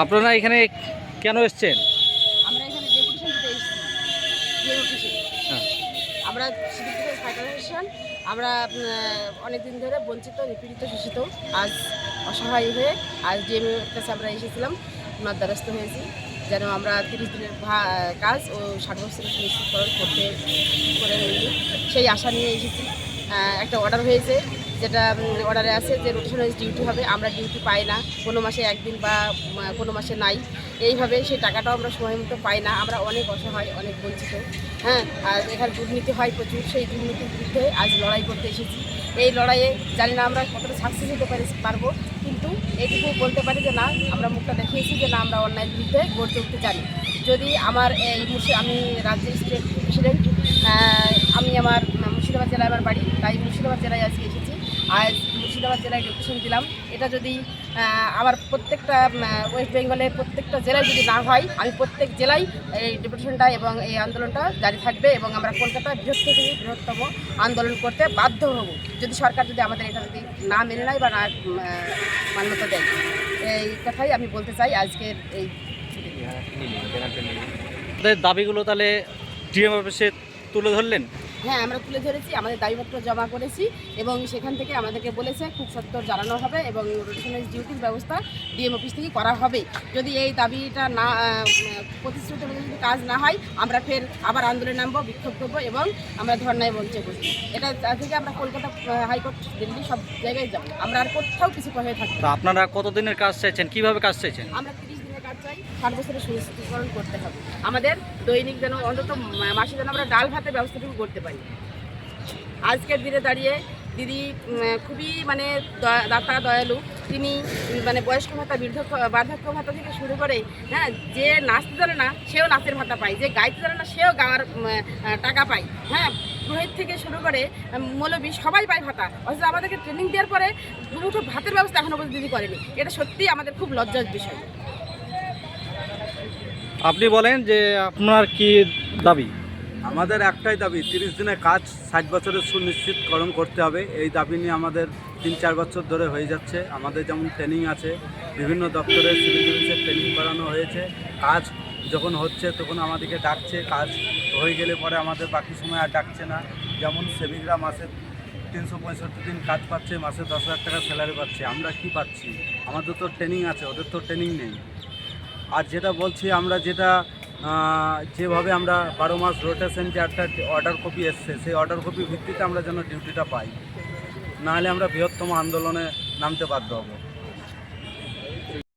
আপনারা এখানে কেন এসছেন? আমরা এখানে ডেপুটেশন দিতে এসেছি ডিএম অফিসে। হ্যাঁ। আমরা সিভিল ফেডারেশন, আমরা অনেক দিন ধরে বঞ্চিত, নিপীড়িত, শোষিত, আজ অসহায় হয়ে আজ ডিএম এর কাছে আমরা এসেছিলাম, ওনার দ্বারস্থ হয়েছি যেন আমরা 30 দিনের কাজ ও 60 বছরের সুনিশ্চিতকরণ করে নিই, সেই আশা নিয়ে এসেছি। একটা অর্ডার হয়েছে, যেটা অর্ডারে আছে যে রোটেশন ওয়াইজ ডিউটি হবে। আমরা ডিউটি পাই না, কোনো মাসে একদিন বা কোনো মাসে নাই, এইভাবে সেই টাকাটাও আমরা সময় মতো পাই না। আমরা অনেক অসহায়, অনেক বঞ্চিত। হ্যাঁ, আর এখানে দুর্নীতি হয় প্রচুর, সেই দুর্নীতির বিরুদ্ধে আজ লড়াই করতে এসেছি। এই লড়াইয়ে জানি না আমরা কতটা সাকসেস হতে পারবো, কিন্তু এইটুকু বলতে পারি যে না, আমরা মুখটা দেখিয়েছি যে না, আমরা অন্যায়ের বিরুদ্ধে গড়ে উঠতে জানি। যদি আমার আমি রাজ্যের স্টেট প্রেসিডেন্ট, আমি আমার মুর্শিদাবাদ জেলায় আমার বাড়ি, তাই মুর্শিদাবাদ জেলায় আজকে এসেছি। আজ মুর্শিদাবাদ জেলায় ডেপুটেশন দিলাম। এটা যদি আমার প্রত্যেকটা ওয়েস্ট বেঙ্গলের প্রত্যেকটা জেলায় যদি না হয়, আমি প্রত্যেক জেলায় এই ডেপুটেশনটা এবং এই আন্দোলনটা জারি থাকবে এবং আমরা কলকাতায় বৃহত্তম আন্দোলন করতে বাধ্য হব, যদি সরকার যদি আমাদের এটা যদি না মেনে নেয় বা না মান্যতা দেয়। এই কথাই আমি বলতে চাই আজকের এই দাবিগুলো তাহলে ডিএম অফিসে তুলে ধরলেন? হ্যাঁ, আমরা তুলে ধরেছি, আমাদের দাবিপত্র জমা করেছি এবং সেখান থেকে আমাদেরকে বলেছে খুব সত্তর জানানো হবে এবং রোটেশনাল ডিউটির ব্যবস্থা ডিএম অফিস থেকে করা হবে। যদি এই দাবিটা না প্রতিশ্রুতি অনুযায়ী যদি কাজ না হয়, আমরা ফের আবার আন্দোলনে নামবো, বিক্ষোভ করবো এবং আমরা ধর্নায় মঞ্চে বসবো। এটা থেকে আমরা কলকাতা হাইকোর্ট, দিল্লি সব জায়গায় যাবো, আমরা আর কোথাও কিছু হয়ে থাকবো। তো আপনারা কতদিনের কাজ চাইছেন, কিভাবে কাজ চাইছেন? আমরা 30 দিনের কাজ চাই, 60 বছরের সুনিশ্চিতকরণ করতে হবে। আমাদের দৈনিক যেন অন্তত মাসে যেন আমরা ডাল ভাতের ব্যবস্থাটুকু করতে পারি। আজকের দিনে দাঁড়িয়ে দিদি খুবই দাতা দয়ালু। তিনি বয়স্ক ভাতা, বার্ধক্য ভাতা থেকে শুরু করে, হ্যাঁ, যে নাচতে জানে না সেও নাচের ভাতা পায়, যে গাইতে জানে না সেও গাওয়ার টাকা পায়, হ্যাঁ, পুরোহিত থেকে শুরু করে মৌলবী সবাই পায় ভাতা। অথচ আমাদেরকে ট্রেনিং দেওয়ার পরে দুমুঠো ভাতের ব্যবস্থা এখনো পর্যন্ত দিদি করেনি। এটা সত্যিই আমাদের খুব লজ্জার বিষয়। আপনি বলেন যে আপনার কি দাবি? আমাদের একটাই দাবি, 30 দিনের কাজ 60 বছরের সুনিশ্চিতকরণ করতে হবে। এই দাবি নিয়ে আমাদের 3-4 বছর ধরে হয়ে যাচ্ছে। আমাদের যেমন ট্রেনিং আছে, বিভিন্ন দপ্তরে সিভিল ডিফেন্সের ট্রেনিং করানো হয়েছে। কাজ যখন হচ্ছে তখন আমাদেরকে ডাকছে, কাজ হয়ে গেলে পরে আমাদের বাকি সময় আর ডাকছে না। যেমন সেভিকরা মাসে 365 দিন কাজ পাচ্ছে, মাসে 10,000 টাকা স্যালারি পাচ্ছে। আমরা কি পাচ্ছি? আমাদের তো ট্রেনিং আছে, ওদের তো ট্রেনিং নেই। আর যেটা বলছি, আমরা যেভাবে আমরা 12 মাস রোটেশন, যে একটা অর্ডার কপি এসছে, সেই অর্ডার কপির ভিত্তিতে আমরা যেন ডিউটিটা পাই, নাহলে আমরা বৃহত্তম আন্দোলনে নামতে বাধ্য হব।